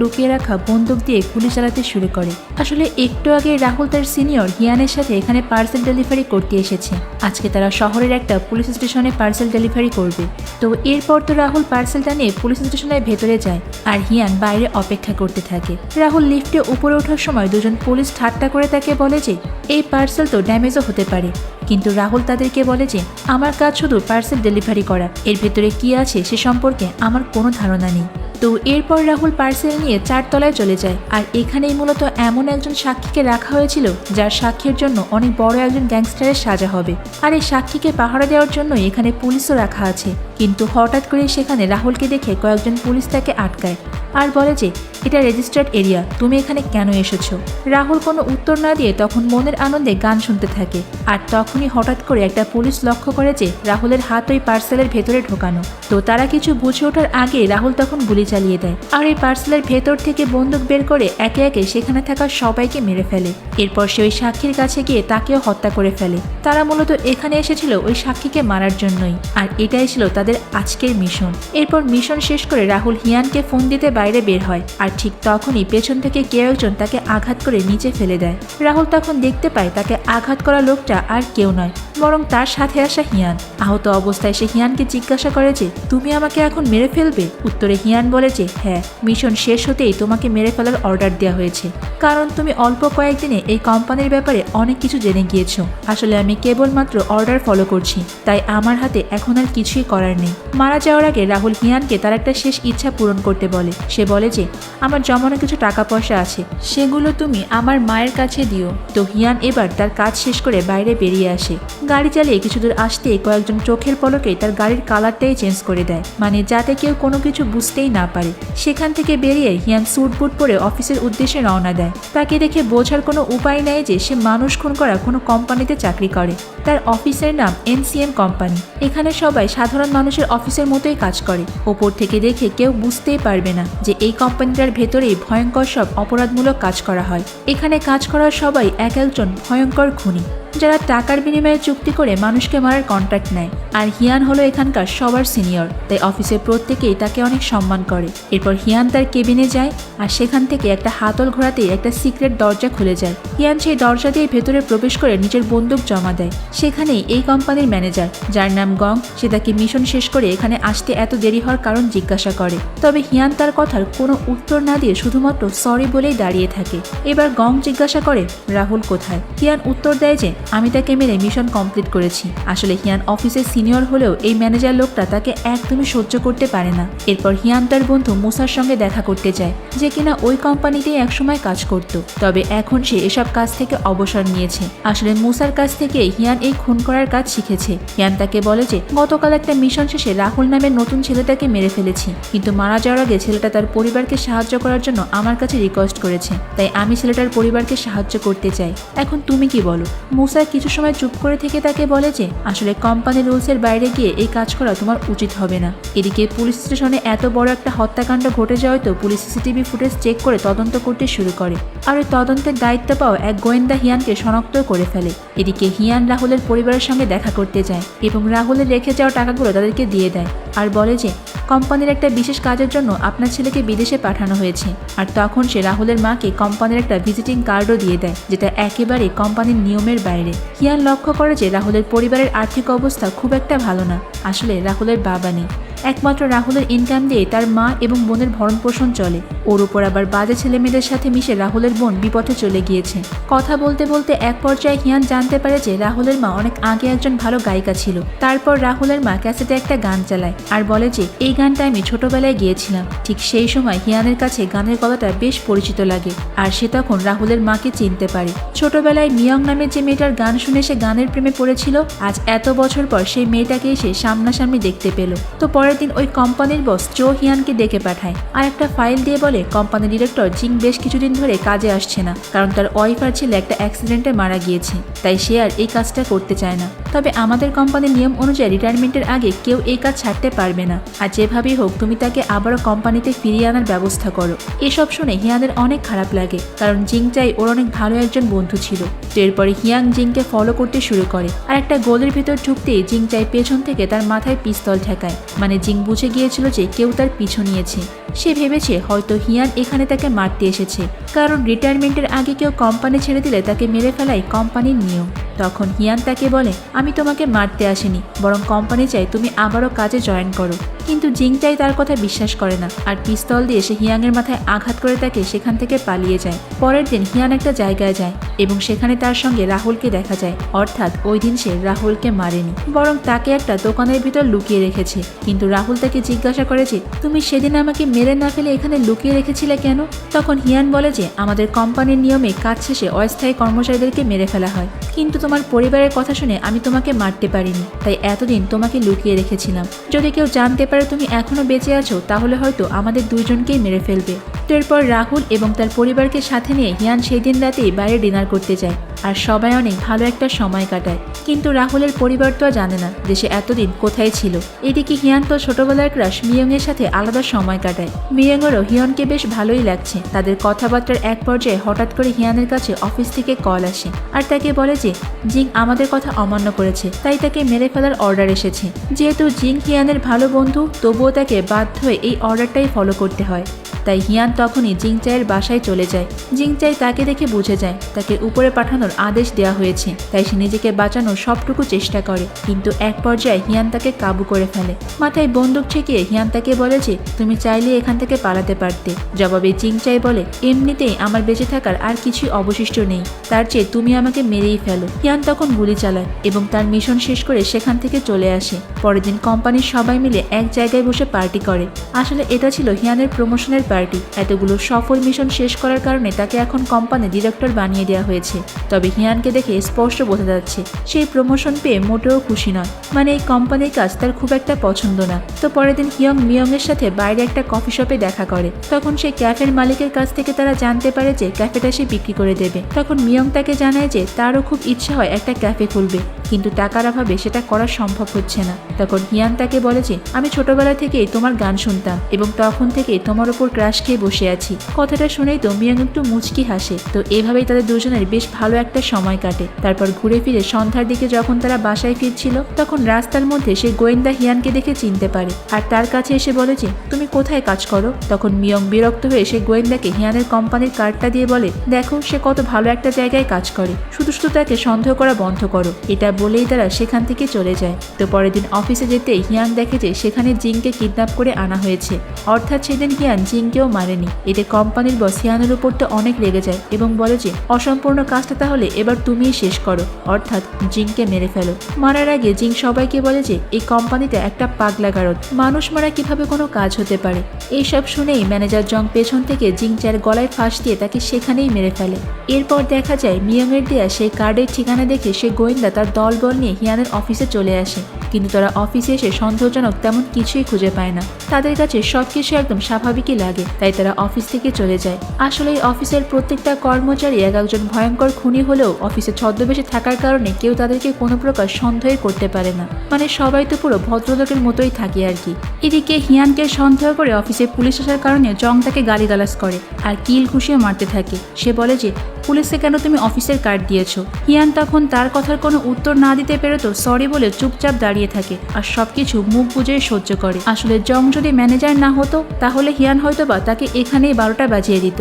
লুকিয়ে রাখা বন্দুক দিয়ে গুলি চালাতে শুরু করে। আসলে একটু আগে রাহুল তার সিনিয়র হিয়ানের সাথে এখানে পার্সেল ডেলিভারি করতে এসেছে। আজকে তারা শহরের একটা পুলিশ স্টেশনে পার্সেল ডেলিভারি করবে। তো এরপর তো রাহুল পার্সেলটা নিয়ে পুলিশ স্টেশনের ভেতরে যায় আর হিয়ান বাইরে অপেক্ষা করতে থাকে। রাহুল লিফটে উপরে ওঠার সময় দুজন পুলিশ ঠাট্টা করে তাকে বলে যে এই পার্সেল তো ড্যামেজও হতে পারে, কিন্তু রাহুল তাদেরকে বলে যে আমার কাজ শুধু পার্সেল ডেলিভারি করা, এর ভেতরে কি আছে সে সম্পর্কে আমার কোনো ধারণা নেই। তো এরপর রাহুল পার্সেল নিয়ে 4 তলায় চলে যায় আর এখানেই মূলত এমন একজন সাক্ষীকে রাখা হয়েছিল যার সাক্ষীর জন্য অনেক বড় একজন গ্যাংস্টারের সাজা হবে। আর এই সাক্ষীকে পাহারা দেওয়ার জন্য এখানে পুলিশও রাখা আছে। কিন্তু হঠাৎ করে সেখানে রাহুলকে দেখে কয়েকজন পুলিশ তাকে আটকায় আর বলে যে এটা রেজিস্টার্ড এরিয়া, তুমি এখানে কেন এসেছো? রাহুল কোনো উত্তর না দিয়ে তখন মনের আনন্দে গান শুনতে থাকে। আর তখনই হঠাৎ করে একটা পুলিশ লক্ষ্য করে যে রাহুলের হাত ওই পার্সেলের ভেতরে ঢোকানো। তো তারা কিছু বুঝে ওঠার আগে রাহুল তখন গুলি চালিয়ে দেয় আর এই পার্সেলের ভেতর থেকে বন্দুক বের করে একে একে সেখানে থাকা সবাইকে মেরে ফেলে। এরপর সে ওই সাক্ষীর কাছে গিয়ে তাকেও হত্যা করে ফেলে। তারা মূলত এখানে এসেছিল ওই সাক্ষীকে মারার জন্যই, আর এটাই ছিল তাদের আজকের মিশন। এরপর মিশন শেষ করে রাহুল হিয়ানকে ফোন দিতে বাইরে বের হয় আর ঠিক তখনই পেছন থেকে কেউ একজন তাকে আঘাত করে নিচে ফেলে দেয়। রাহুল তখন দেখতে পায় তাকে আঘাত করা লোকটা আর কেউ নয়, বরং তার সাথে আসা হিয়ান। আহত অবস্থায় সে হিয়ানকে জিজ্ঞাসা করে যে তুমি আমাকে এখন মেরে ফেলবে? উত্তরে হিয়ান বলে যে হ্যাঁ, মিশন শেষ হতেই তোমাকে মেরে ফেলার অর্ডার দেওয়া হয়েছে, কারণ তুমি অল্প কয়েকদিনে এই কোম্পানির ব্যাপারে অনেক কিছু জেনে গিয়েছো। আসলে আমি কেবলমাত্র অর্ডার ফলো করছি, তাই আমার হাতে এখন আর কিছুই করার নেই। মারা যাওয়ার আগে রাহুল হিয়ানকে তার একটা শেষ ইচ্ছা পূরণ করতে বলে। সে বলে যে আমার জমানো কিছু টাকা পয়সা আছে, সেগুলো তুমি আমার মায়ের কাছে দিও। তো হিয়ান এবার তার কাজ শেষ করে বাইরে বেরিয়ে আসে। গাড়ি চালিয়ে কিছু দূর আসতেই কয়েকজন চোখের পলকে তার গাড়ির কালারটাই চেঞ্জ করে দেয়, মানে যাতে কেউ কোনো কিছু বুঝতেই না পারে। সেখান থেকে বেরিয়ে হিয়ান স্যুট বুট পরে অফিসের উদ্দেশ্যে রওনা দেয়। তাকে দেখে বোঝার কোনো উপায় নেই যে সে মানুষ খুন করা কোনো কোম্পানিতে চাকরি করে। তার অফিসের নাম NCM কোম্পানি। এখানে সবাই সাধারণ মানুষের অফিসের মতোই কাজ করে। ওপর থেকে দেখে কেউ বুঝতেই পারবে না যে এই কোম্পানিটার ভেতরেই ভয়ঙ্কর সব অপরাধমূলক কাজ করা হয়। এখানে কাজ করার সবাই এক একজন ভয়ঙ্কর খুনি, যারা টাকার বিনিময়ে চুক্তি করে মানুষকে মারার কন্ট্রাক্ট নেয়। আর হিয়ান হলো এখানকার সবার সিনিয়র, তাই অফিসের প্রত্যেকেই তাকে অনেক সম্মান করে। এরপর হিয়ান তার কেবিনে যায় আর সেখান থেকে একটা হাতল ঘোরাতেই একটা সিক্রেট দরজা খুলে যায়। হিয়ান সেই দরজা দিয়ে ভেতরে প্রবেশ করে নিজের বন্দুক জমা দেয়। সেখানেই এই কোম্পানির ম্যানেজার, যার নাম গং, সে তাকে মিশন শেষ করে এখানে আসতে এত দেরি হওয়ার কারণ জিজ্ঞাসা করে। তবে হিয়ান তার কথার কোনো উত্তর না দিয়ে শুধুমাত্র সরি বলেই দাঁড়িয়ে থাকে। এবার গং জিজ্ঞাসা করে রাহুল কোথায়? হিয়ান উত্তর দেয় যে আমি তাকে মেরে মিশন কমপ্লিট করেছি। আসলে হিয়ান অফিসের সিনিয়র হলেও এই ম্যানেজার লোকটা তাকে একদমই সহ্য করতে পারে না। এরপর হিয়ান তার বন্ধু মুসার সঙ্গে দেখা করতে যায়, যে কিনা ওই কোম্পানিতেই একসময় কাজ করত। তবে এখন সে এসব কাজ থেকে অবসর নিয়েছে। আসলে মুসার কাছ থেকে হিয়ান এই খুন করার কাজ শিখেছে। হিয়ান তাকে বলে যে গতকাল একটা মিশন শেষে রাহুল নামের নতুন ছেলেটাকে মেরে ফেলেছি, কিন্তু মারা যাওয়ার আগে ছেলেটা তার পরিবারকে সাহায্য করার জন্য আমার কাছে রিকোয়েস্ট করেছে, তাই আমি ছেলেটার পরিবারকে সাহায্য করতে চাই। এখন তুমি কি বলো? মুসা কিছু সময় চুপ করে থেকে তাকে বলে যে আসলে কোম্পানির রুলসের বাইরে গিয়ে এই কাজ করা তোমার উচিত হবে না। এদিকে পুলিশ স্টেশনে এত বড় একটা হত্যাকাণ্ড ঘটে যাওয়ায় তো পুলিশ CCTV ফুটেজ চেক করে তদন্ত করতে শুরু করে। আর ওই তদন্তের দায়িত্ব পাওয়া এক গোয়েন্দা হিয়ানকে শনাক্ত করে ফেলে। এদিকে হিয়ান রাহুলের পরিবারের সঙ্গে দেখা করতে যায় এবং রাহুলের রেখে যাওয়া টাকাগুলো তাদেরকে দিয়ে দেয় আর বলে যে কোম্পানির একটা বিশেষ কাজের জন্য আপনার ছেলেকে বিদেশে পাঠানো হয়েছে। আর তখন সে রাহুলের মাকে কোম্পানির একটা ভিজিটিং কার্ডও দিয়ে দেয়, যেটা একেবারে কোম্পানির নিয়মের বাইরে। হিয়ান লক্ষ্য করে যে রাহুলের পরিবারের আর্থিক অবস্থা খুব একটা ভালো না। আসলে রাহুলের বাবা নেই, একমাত্র রাহুলের ইনকাম দিয়ে তার মা এবং বোনের ভরণ পোষণ চলে। ওর উপর আবার বাজে ছেলে মেয়েদের সাথে মিশে রাহুলের বোন বিপথে চলে গিয়েছে। কথা বলতে বলতে এক পর্যায়ে হিয়ান জানতে পারে যে রাহুলের মা অনেক আগে একজন ভালো গায়িকা ছিল। তারপর রাহুলের মা ক্যাসেটে একটা গান চালায় আর বলে যে এই গানটা আমি ছোটবেলায় গিয়েছিলাম। ঠিক সেই সময় হিয়ানের কাছে গানের গলাটা বেশ পরিচিত লাগে আর সে তখন রাহুলের মাকে চিনতে পারে। ছোটবেলায় মিয়ং নামের যে মেয়েটার গান শুনে সে গানের প্রেমে পড়েছিল, আজ এত বছর পর সেই মেয়েটাকে এসে সামনাসামনি দেখতে পেল। তো পরের দিন ওই কোম্পানির বস জো হিয়ানকে ডেকে পাঠায় আর একটা ফাইল দিয়ে বলে কোম্পানির ডিরেক্টর জিং বেশ কিছুদিন ধরে কাজে আসছে না, কারণ তার ওয়াইফ আর ছেলে একটা অ্যাক্সিডেন্টে মারা গিয়েছে, তাই সে আর এই কাজটা করতে চায় না। তবে আমাদের কোম্পানির নিয়ম অনুযায়ী রিটায়ারমেন্টের আগে কেউ এই কাজ ছাড়তে পারবে না, আর যেভাবেই হোক তুমি তাকে আবারও কোম্পানিতে ফিরিয়ে আনার ব্যবস্থা করো। এসব শুনে হিয়ানের অনেক খারাপ লাগে, কারণ জিং চাই ওর অনেক ভালো একজন বন্ধু ছিল। তো এরপরে হিয়াং জিংকে ফলো করতে শুরু করে, আর একটা গোলের ভিতর ঢুকতেই জিং চাই পেছন থেকে তার মাথায় পিস্তল ঠেকায়। মানে জিং বুঝে গিয়েছিল যে কেউ তার পিছু নিয়েছে। সে ভেবেছে হয়তো হিয়ান এখানে তাকে মারতে এসেছে, কারণ রিটায়ারমেন্টের আগে কেউ কোম্পানি ছেড়ে দিলে তাকে মেরে ফেলাই কোম্পানির নিয়ম। তখন হিয়ান তাকে বলে, আমি তোমাকে মারতে আসিনি, বরং কোম্পানি চাই তুমি আবারও কাজে জয়েন করো। কিন্তু জিং চাই তার কথা বিশ্বাস করে না, আর পিস্তল দিয়ে সে হিয়াংয়ের মাথায় আঘাত করে তাকে সেখান থেকে পালিয়ে যায়। পরের দিন হিয়ান একটা জায়গায় যায় এবং সেখানে তার সঙ্গে রাহুলকে দেখা যায়। অর্থাৎ ওই দিন সে রাহুলকে মারেনি, বরং তাকে একটা দোকানের ভিতর লুকিয়ে রেখেছে। কিন্তু রাহুল তাকে জিজ্ঞাসা করে যে, তুমি সেদিন আমাকে মেরে না ফেলে এখানে লুকিয়ে রেখেছিলে কেন? তখন হিয়ান বলে যে, আমাদের কোম্পানির নিয়মে কাজ শেষে অস্থায়ী কর্মচারীদেরকে মেরে ফেলা হয়, কিন্তু তোমার পরিবারের কথা শুনে আমি তোমাকে মারতে পারিনি, তাই এতদিন তোমাকে লুকিয়ে রেখেছিলাম। যদি কেউ জানতে পারে তুমি এখনো বেঁচে আছো, তাহলে হয়তো আমাদের দুইজনকেই মেরে ফেলবে। তো এরপর রাহুল এবং তার পরিবারকে সাথে নিয়ে হিয়ান সেই দিন রাতেই বাইরে ডিনার করতে যায়, আর সবাই অনেক ভালো একটা সময় কাটায়। কিন্তু রাহুলের পরিবার তো জানে না যে সে এতদিন কোথায় ছিল। এদিকে হিয়ান তো ছোটবেলার ক্রাশ মিয়ংয়ের সাথে আলাদা সময় কাটায়। মিয়ংয়েরও হিয়নকে বেশ ভালোই লাগছে। তাদের কথাবার্তার এক পর্যায়ে হঠাৎ করে হিয়ানের কাছে অফিস থেকে কল আসে, আর তাকে বলে যে জিং আমাদের কথা অমান্য করেছে, তাই তাকে মেরে ফেলার অর্ডার এসেছে। যেহেতু জিং হিয়ানের ভালো বন্ধু, তবুও তাকে বাধ্য হয়ে এই অর্ডারটাই ফলো করতে হয়। তাই হিয়ান তখনই জিং চাইয়ের বাসায় চলে যায়। জিং চাই তাকে দেখে বুঝে যায় তাকে উপরে পাঠানোর আদেশ দেওয়া হয়েছে, তাই সে নিজেকে বাঁচানোর সবটুকু চেষ্টা করে। কিন্তু এক পর্যায়ে হিয়ান তাকে কাবু করে ফেলে। মাথায় বন্দুক ঠেকিয়ে হিয়ান তাকে বলে যে, তুমি চাইলে এখান থেকে পালাতে পারতে। জবাবে জিং চাই বলে, এমনিতেই আমার বেঁচে থাকার আর কিছুই অবশিষ্ট নেই, তার চেয়ে তুমি আমাকে মেরেই ফেলো। হিয়ান তখন গুলি চালায় এবং তার মিশন শেষ করে সেখান থেকে চলে আসে। পরের দিন কোম্পানির সবাই মিলে এক জায়গায় বসে পার্টি করে। আসলে এটা ছিল হিয়ানের প্রমোশনের পার্টি। এতগুলো সফল মিশন শেষ করার কারণে তাকে এখন কোম্পানি ডিরেক্টর বানিয়ে দেওয়া হয়েছে। তবে হিয়ানকে দেখে স্পষ্ট বোঝা যাচ্ছে সেই প্রমোশন পেয়ে মোটেও খুশি নয়। মানে এই কোম্পানির কাজ তার খুব একটা পছন্দ না। তো পরের দিন হিয়ং মিয়ংয়ের সাথে বাইরে একটা কফি শপে দেখা করে। তখন সেই ক্যাফের মালিকের কাছ থেকে তারা জানতে পারে যে ক্যাফেটা সে বিক্রি করে দেবে। তখন মিয়ং তাকে জানায় যে তারও খুব ইচ্ছা হয় একটা ক্যাফে খুলবে, কিন্তু টাকার অভাবে সেটা করা সম্ভব হচ্ছে না। তখন হিয়ান তাকে বলে যে, আমি ছোটবেলা থেকেই তোমার গান শুনতাম এবং তখন থেকেই তোমার উপর ক্রাশ খেয়ে বসে আছি। কথাটা শুনেই তো মিয়ং একটু মুচকি হাসে। তো এভাবেই তাদের দুজনের বেশ ভালো একটা সময় কাটে। তারপর ঘুরে ফিরে সন্ধ্যার দিকে যখন তারা বাসায় ফিরছিল, তখন রাস্তার মধ্যে সে গোয়েন্দা হিয়ানকে দেখে চিনতে পারে, আর তার কাছে এসে বলে যে, তুমি কোথায় কাজ করো? তখন মিয়ং বিরক্ত হয়ে সে গোয়েন্দাকে হিয়ানের কোম্পানির কার্ডটা দিয়ে বলে, দেখো সে কত ভালো একটা জায়গায় কাজ করে, শুধু শুধু তাকে সন্দেহ করা বন্ধ করো। এটা বলেই তারা সেখান থেকে চলে যায়। তো পরের দিন অফিসে যেতেই হিয়ান দেখে যে সেখানে জিংকে কিডন্যাপ করে আনা হয়েছে। অর্থাৎ সেদিন হিয়ান জিংকেও মারেনি। এতে কোম্পানির বস হিয়ানের উপর তো অনেক রেগে যায় এবং বলে যে, অসম্পূর্ণ কাজটা তাহলে এবার তুমিই শেষ করো, অর্থাৎ জিংকে মেরে ফেলো। মারার আগে জিং সবাইকে বলে যে এই কোম্পানিতে একটা পাগলা গারদ, মানুষ মারা কিভাবে কোনো কাজ হতে পারে। এইসব শুনেই ম্যানেজার জং পেছন থেকে জিং চার গলায় ফাঁস দিয়ে তাকে সেখানেই মেরে ফেলে। এরপর দেখা যায় মিয়ংয়ের দেয়া সেই কার্ডের ঠিকানা দেখে সে গোয়েন্দা তার দলবল নিয়ে হিয়ানের অফিসে চলে আসে। কিন্তু তারা অফিসে এসে সন্দেহজনক তেমন কিছুই খুঁজে পায় না। তাদের কাছে সবকিছু একদম স্বাভাবিকই লাগে, তাই তারা অফিস থেকে চলে যায়। আসলে এই অফিসের প্রত্যেকটা কর্মচারী এক একজন ভয়ঙ্কর খুনি হলেও অফিসে ছদ্মবেশে থাকার কারণে কেউ তাদেরকে কোনো প্রকার সন্দেহ করতে পারে না। মানে সবাই তো পুরো ভদ্রলোকের মতোই থাকে আর কি। এদিকে হিয়ানকে সন্দেহ করে অফিসে পুলিশ আসার কারণে জং তাকে গালিগালাজ করে আর কিল ঘুষিয়ে মারতে থাকে। সে বলে যে, পুলিশে কেন তুমি অফিসের কার্ড দিয়েছো? হিয়ান তখন তার কথার কোনো উত্তর না দিতে পেরে তো সরি বলে চুপচাপ দাঁড়িয়ে থাকে আর সবকিছু মুখ বুঝে সহ্য করে। আসলে জং যদি ম্যানেজার না হতো, তাহলে হিয়ান হয়তোবা তাকে এখানেই 12টা বাজিয়ে দিত।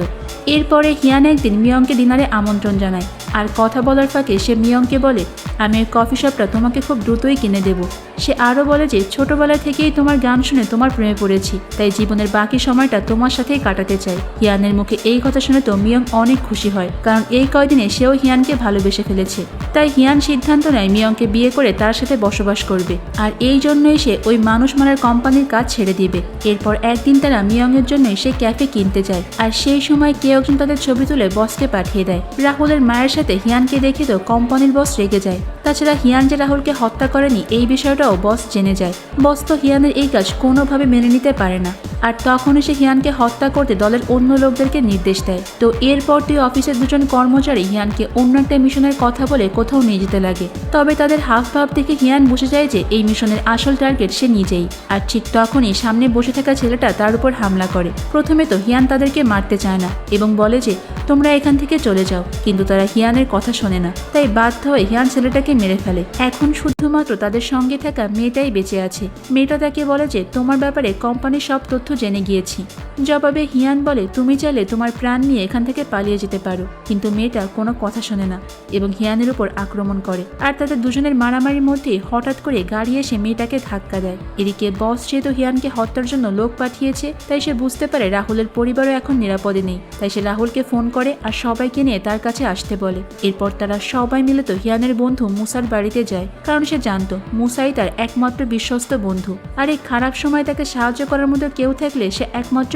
এরপরে হিয়ান একদিন মিয়ংকে ডিনারে আমন্ত্রণ জানায়, আর কথা বলার ফাঁকে সে মিয়ংকে বলে, আমি ওই কফি শপটা তোমাকে খুব দ্রুতই কিনে দেব। সে আরও বলে যে, ছোটবেলা থেকেই তোমার গান শুনে তোমার প্রেমে পড়েছি, তাই জীবনের বাকি সময়টা তোমার সাথেই কাটাতে চাই। হিয়ানের মুখে এই কথা শুনে তো মিয়ং অনেক খুশি হয়, কারণ এই কয়দিনে সেও হিয়ানকে ভালোবেসে ফেলেছে। তাই হিয়ান সিদ্ধান্ত নেয় মিয়ংকে বিয়ে করে তার সাথে বসবাস করবে, আর এই জন্যই সে ওই মানুষ মারার কোম্পানির কাজ ছেড়ে দিবে। এরপর একদিন তারা মিয়ংয়ের জন্যই সে ক্যাফে কিনতে যায়, আর সেই সময় কেউ একজন তাদের ছবি তুলে বসকে পাঠিয়ে দেয়। রাহুলের মায়ের সাথে হিয়ানকে দেখে তো কোম্পানির বস রেগে যায়। তাছাড়া হিয়ান যে রাহুলকে হত্যা করেনি এই বিষয়টাও বস জেনে যায়। বস তো হিয়ানের এই কাজ কোনোভাবে মেনে নিতে পারে না, আর তখনই সে হিয়ানকে হত্যা করতে দলের অন্য লোকদেরকে নির্দেশ দেয়। তো এরপর তুই অফিসের দুজন কর্মচারী হিয়ানকে অন্য একটা মিশনের কথা বলে কোথাও নিয়ে যেতে লাগে। তবে তাদের হাফ ভাব দেখে হিয়ান বুঝে যায় যে এই মিশনের আসল টার্গেট সে নিজেই। আর ঠিক তখনই সামনে বসে থাকা ছেলেটা তার উপর হামলা করে। প্রথমে তো হিয়ান তাদেরকে মারতে চায় না এবং বলে যে তোমরা এখান থেকে চলে যাও, কিন্তু তারা হিয়ানের কথা শোনে না। তাই বাধ্য হয়ে হিয়ান ছেলেটাকে মেরে ফেলে। এখন শুধুমাত্র তাদের সঙ্গে থাকা মেয়েটাই বেঁচে আছে। মেয়েটা তাকে বলে যে তোমার ব্যাপারে কোম্পানির সব তথ্য জেনে গিয়েছি। জবাবে হিয়ান বলে তুমি চাইলে তোমার প্রাণ নিয়ে এখান থেকে পালিয়ে যেতে পারো, কিন্তু মেয়েটা কোনো কথা শোনে না এবং হিয়ানের উপর আক্রমণ করে। আর তাদের দুজনের মারামারির মধ্যে হঠাৎ করে গাড়ি এসে মেয়েটাকে ধাক্কা দেয়। এদিকে বস যেহেতু হিয়ানকে হত্যার জন্য লোক পাঠিয়েছে, তাই সে বুঝতে পারে রাহুলের পরিবারও এখন নিরাপদে নেই। তাই সে রাহুলকে ফোন করে আর সবাইকে নিয়ে তার কাছে আসতে বলে। এরপর তারা সবাই মিলে তো হিয়ানের বন্ধু মুসার বাড়িতে যায়, কারণ সে জানতো মুসাই তার একমাত্র বিশ্বস্ত বন্ধু। আর এই খারাপ সময় তাকে সাহায্য করার মতো কেউ থাকলে সে একমাত্র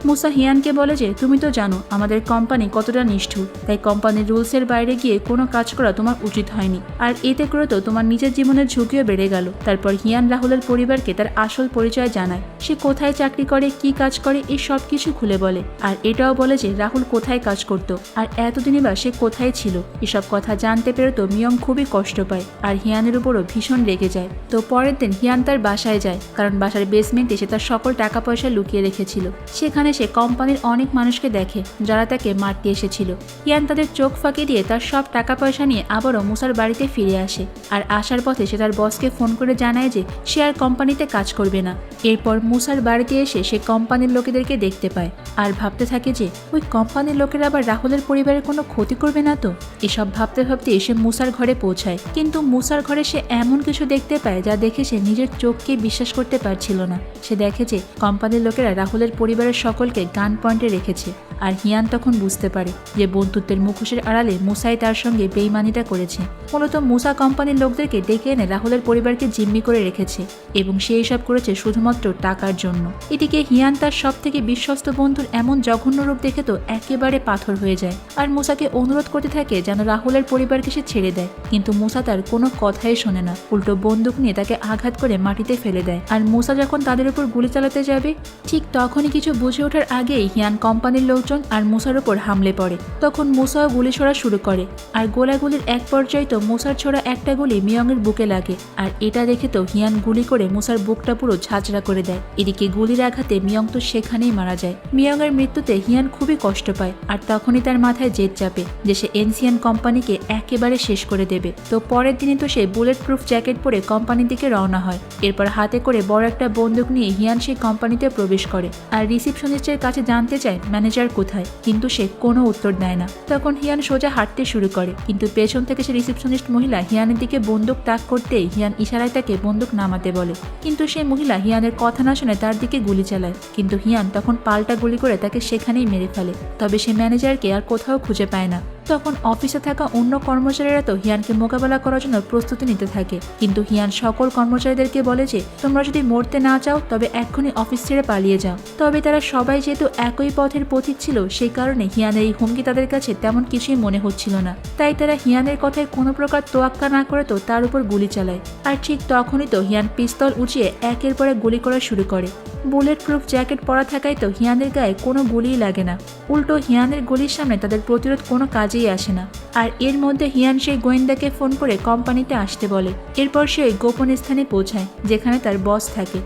মুসা হিয়ানকে বলে যে তুমি তো জানো আমাদের কোম্পানি কতটা নিষ্ঠুর, তাই কোম্পানির রুলসের বাইরে গিয়ে কোনো কাজ করা তোমার উচিত হয়নি, আর এতে করে তো তোমার নিজের জীবনের ঝুঁকিও বেড়ে গেল। তারপর হিয়ান রাহুলের পরিবারকে তার আসল পরিচয় জানায়। সে কোথায় চাকরি করে, কি কাজ করে, এই সব কিছু খুলে বলে। আর এটাও বলে যে রাহুল কোথায় কাজ করত আর এতদিনই বা সে কোথায় ছিল। এসব কথা জানতে পেরে তো মিয়ং খুবই কষ্ট পায় আর হিয়ানের উপরও ভীষণ রেগে যায়। তো পরের দিন হিয়ান তার বাসায় যায়, কারণ বাসার বেসমেন্টে সে তার সকল টাকা পয়সা লুকিয়ে রেখেছিল। সেখানে সে কোম্পানির অনেক মানুষকে দেখে যারা তাকে মারতে এসেছিল। হিয়ান তাদের চোখ ফাঁকি দিয়ে তার সব টাকা পয়সা নিয়ে আবারও মুসার বাড়িতে ফিরে আসে। আর আসার পথে সে তার বসকে ফোন করে জানায় যে সে আর কোম্পানিতে কাজ করবে না। এরপর মুসার বাড়িতে এসে সে কোম্পানির লোকেদেরকে দেখতে পায় আর ভাবতে থাকে যে ওই কোম্পানির লোকেরা আবার রাহুলের পরিবারের কোনো ক্ষতি করবে না তো। এসব ভাবতে ভাবতে সে মুসার ঘরে পৌঁছায়, কিন্তু মুসার ঘরে সে এমন কিছু দেখতে পায় যা দেখে সে নিজের চোখকে বিশ্বাস করতে পারছিল না। সে দেখে যে কোম্পানির লোকেরা রাহুলের পরিবারের সকলকে গান পয়েন্টে রেখেছে। আর হিয়ান তখন বুঝতে পারে যে বন্ধুত্বের মুখোশের আড়ালে মুসাই তার সঙ্গে বেইমানিটা করেছে। মূলত মুসা কোম্পানির লোকদেরকে ডেকে এনে রাহুলের পরিবারকে জিম্মি করে রেখেছে এবং সে এসব করেছে শুধুমাত্র টাকার জন্য। এদিকে হিয়ান তার সব থেকে বিশ্বস্ত বন্ধুর এমন জঘন্য রূপ দেখে তো একেবারে পাথর হয়ে যায় আর মুসাকে অনুরোধ করতে থাকে যেন রাহুলের পরিবারকে সে ছেড়ে দেয়, কিন্তু মুসা তার কোনো কথাই শোনে না। উল্টো বন্দুক নিয়ে তাকে আঘাত করে মাটিতে ফেলে দেয়। আর মুসা যখন তাদের উপর গুলি চালাতে যাবে, ঠিক তখনই কিছু বুঝে ওঠার আগেই হিয়ান কোম্পানির লোকজন আর মুসার উপর হামলে পড়ে। তখন মুসাও গুলি ছোড়া শুরু করে আর গোলাগুলির এক পর্যায়ে তো মুসার ছোড়া একটা গুলি মিয়ংয়ের বুকে লাগে। আর এটা দেখে তো হিয়ান গুলি করে মুসার বুকটা পুরো ঝাঁঝরা করে দেয়। এদিকে গুলির আঘাতে মিয়ং তো সেখানেই মারা যায়। মিয়ংয়ের মৃত্যুতে হিয়ান খুবই কষ্ট পায় আর তখনই তার মাথায় জেদ চাপে যে সে এনসিয়ান কোম্পানিকে একেবারে শেষ করে দেবে। তো পরের দিনে তো সে বুলেট প্রুফ জ্যাকেট পরে কোম্পানির দিকে রওনা হয়। এরপর হাতে করে বড় একটা বন্দুক নিয়ে হিয়ান সেই কোম্পানিতে প্রবেশ করে আর রিসিপশনিস্টের কাছে জানতে চায় ম্যানেজার কোথায়, কিন্তু সে কোনো উত্তর দেয় না। তখন হিয়ান সোজা হাঁটতে শুরু করে, কিন্তু পেছন থেকে সে রিসিপশনিস্ট মহিলা হিয়ানের দিকে বন্দুক তাক করতেই হিয়ান ইশারায় তাকে বন্দুক নামাতে বলে, কিন্তু সেই মহিলা হিয়ানের কথা না শুনে তার দিকে গুলি চালায়। কিন্তু হিয়ান তখন পাল্টা গুলি করে তাকে সেখানেই মেরে ফেলে। তবে সে ম্যানেজারকে আর কোথাও খুঁজে পায় না। তখন অফিসে থাকা অন্য কর্মচারীরা তো হিয়ানকে মোকাবেলা করার জন্য প্রস্তুতি নিতে থাকে, কিন্তু হিয়ান সকল কর্মচারীদেরকে বলে যে তোমরা যদি মরতে না চাও তবে এক্ষুনি অফিস ছেড়ে পালিয়ে যাও। তবে তারা সবাই যেহেতু একই পথের পথিক ছিল, সেই কারণে হিয়ানের এই হুমকি তাদের কাছে তেমন কিছুই মনে হচ্ছিল না। তাই তারা হিয়ানের কথায় কোনো প্রকার তোয়াক্কা না করে তো তার উপর গুলি চালায়। আর ঠিক তখনই তো হিয়ান পিস্তল উঁচিয়ে একের পর এক গুলি করা শুরু করে। বুলেট প্রুফ জ্যাকেট পরা থাকায় তো হিয়ানের গায়ে কোনো গুলিই লাগে না। উল্টো হিয়ানের গুলির সামনে তাদের প্রতিরোধ কোনো কাজেই আসে না। আর এর মধ্যে হিয়ান সেই গোয়েন্দাকে ফোন করে কোম্পানিতে আসতে বলে। এরপর সে গোপন স্থানে পৌঁছায় যেখানে তার বস থাকে।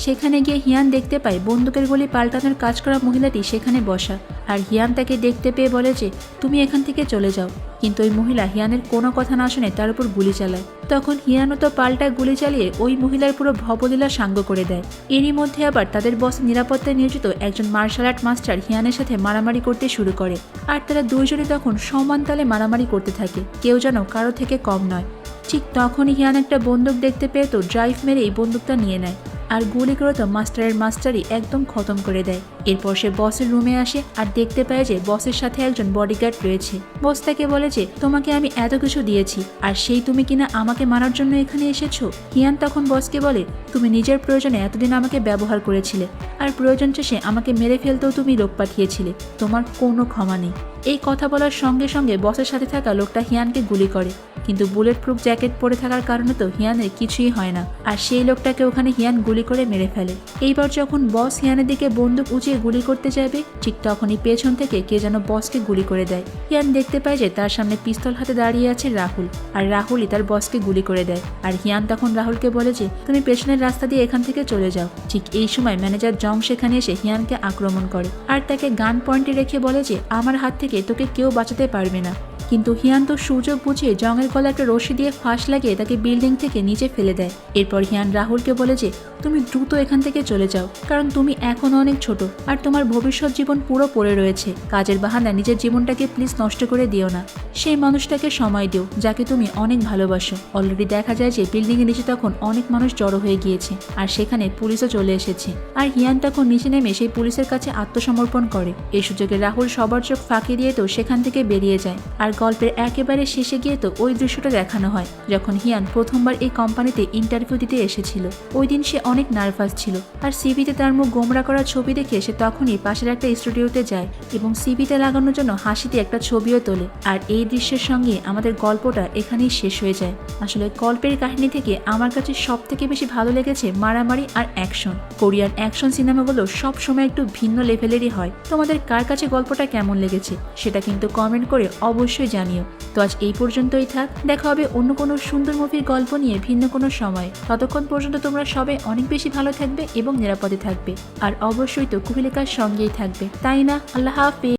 সেখানে গিয়ে হিয়ান দেখতে পায় বন্দুকের গুলি পাল্টানোর কাজ করা মহিলাটি সেখানে বসা। আর হিয়ান তাকে দেখতে পেয়ে বলে যে তুমি এখান থেকে চলে যাও, কিন্তু ওই মহিলা হিয়ানের কোনো কথা না শুনে তার উপর গুলি চালায়। তখন হিয়ানও তো পাল্টা গুলি চালিয়ে ওই মহিলার পুরো ভবলীলা সাঙ্গ করে দেয়। এরই মধ্যে আবার তাদের বস নিরাপত্তায় নিয়োজিত একজন মার্শাল আর্ট মাস্টার হিয়ানের সাথে মারামারি করতে শুরু করে। আর তারা দুইজনই তখন সমান তালে মারামারি করতে থাকে, কেউ যেন কারো থেকে কম নয়। ঠিক তখনই হিয়ান একটা বন্দুক দেখতে পেয়ে তো ড্রাইভ মেরে এই বন্দুকটা নিয়ে নেয় আর গুলি করে তো মাস্টারের মাস্টারই একদম খতম করে দেয়। এরপর সে বসের রুমে আসে আর দেখতে পায় যে বসের সাথে একজন বডিগার্ড রয়েছে। বস তাকে বলে যে তোমাকে আমি এত কিছু দিয়েছি আর সেই তুমি কিনা আমাকে মারার জন্য এখানে এসেছো। হিয়ান তখন বসকে বলে তুমি নিজের প্রয়োজনে এতদিন আমাকে ব্যবহার করেছিলে আর প্রয়োজন শেষে আমাকে মেরে ফেলতেও তুমি লোক পাঠিয়েছিলে, তোমার কোনো ক্ষমা নেই। এই কথা বলার সঙ্গে সঙ্গে বসের সাথে থাকা লোকটা হিয়ানকে গুলি করে, কিন্তু বুলেট প্রুফ জ্যাকেট পরে থাকার কারণে তো হিয়ানের কিছুই হয় না, আর সেই লোকটাকে ওখানে হিয়ান গুলি করে মেরে ফেলে। এইবার যখন বস হিয়ানের দিকে বন্দুক উঁচিয়ে গুলি করতে যাবে, ঠিক তখনই পেছন থেকে কে যেন বসকে গুলি করে দেয়। হিয়ান দেখতে পায় যে তার সামনে পিস্তল হাতে দাঁড়িয়ে আছে রাহুল, আর রাহুলই তার বসকে গুলি করে দেয়। আর হিয়ান তখন রাহুলকে বলে যে তুমি পেছনের রাস্তা দিয়ে এখান থেকে চলে যাও। ঠিক এই সময় ম্যানেজার জং সেখানে এসে হিয়ানকে আক্রমণ করে, আর তাকে গান পয়েন্টে রেখে বলে যে আমার হাত থেকে তোকে কেউ বাঁচাতে পারবে না। কিন্তু হিয়ান তো সুযোগ বুঝে জংয়ের গলায় একটা রশি দিয়ে ফাঁস লাগিয়ে তাকে বিল্ডিং থেকে নিচে ফেলে দেয়। এরপর হিয়ান রাহুলকে বলে যে তুমি দ্রুত এখান থেকে চলে যাও, কারণ তুমি এখনো অনেক ছোট আর তোমার ভবিষ্যৎ জীবন পুরো পড়ে রয়েছে। কাজের বাহানা নিজের জীবনটাকে প্লিজ নষ্ট করে দিও না। সেই মানুষটাকে সময় দিও যাকে তুমি অনেক ভালোবাসো। অলরেডি দেখা যায় যে বিল্ডিং এর নিচে তখন অনেক মানুষ জড়ো হয়ে গিয়েছে, আর সেখানে পুলিশও চলে এসেছে। আর হিয়ান তখন নিচে নেমে সেই পুলিশের কাছে আত্মসমর্পণ করে। এই সুযোগে রাহুল সবার চোখ ফাঁকি দিয়ে তো সেখান থেকে বেরিয়ে যায়। আর গল্পের একেবারে শেষে গিয়ে তো ওই দৃশ্যটা দেখানো হয় যখন হিয়ান প্রথমবার এই কোম্পানিতে ইন্টারভিউ দিতে এসেছিল। ওই দিন সে অনেক নার্ভাস ছিল, আর সিভিতে তার মুখ গোমরা করা ছবি দেখে সে তখনই পাশের একটা স্টুডিওতে যায় এবং সিভিতে লাগানোর জন্য হাসিতে একটা ছবিও তোলে। আর এই দৃশ্যের সঙ্গে আমাদের গল্পটা এখানেই শেষ হয়ে যায়। আসলে গল্পের কাহিনী থেকে আমার কাছে সব থেকে বেশি ভালো লেগেছে মারামারি আর অ্যাকশন। কোরিয়ান অ্যাকশন সিনেমাগুলো সব সময় একটু ভিন্ন লেভেলেরই হয়। তোমাদের কার কাছে গল্পটা কেমন লেগেছে সেটা কিন্তু কমেন্ট করে অবশ্যই জানিও। তো আজ এই পর্যন্তই থাক, দেখা হবে অন্য কোনো সুন্দর মুভির গল্প নিয়ে ভিন্ন কোনো সময়। ততক্ষণ পর্যন্ত তোমরা সবাই অনেক বেশি ভালো থাকবে এবং নিরাপদে থাকবে, আর অবশ্যই তো কুহিলিকার সঙ্গেই থাকবে, তাই না? আল্লাহ হাফেজ।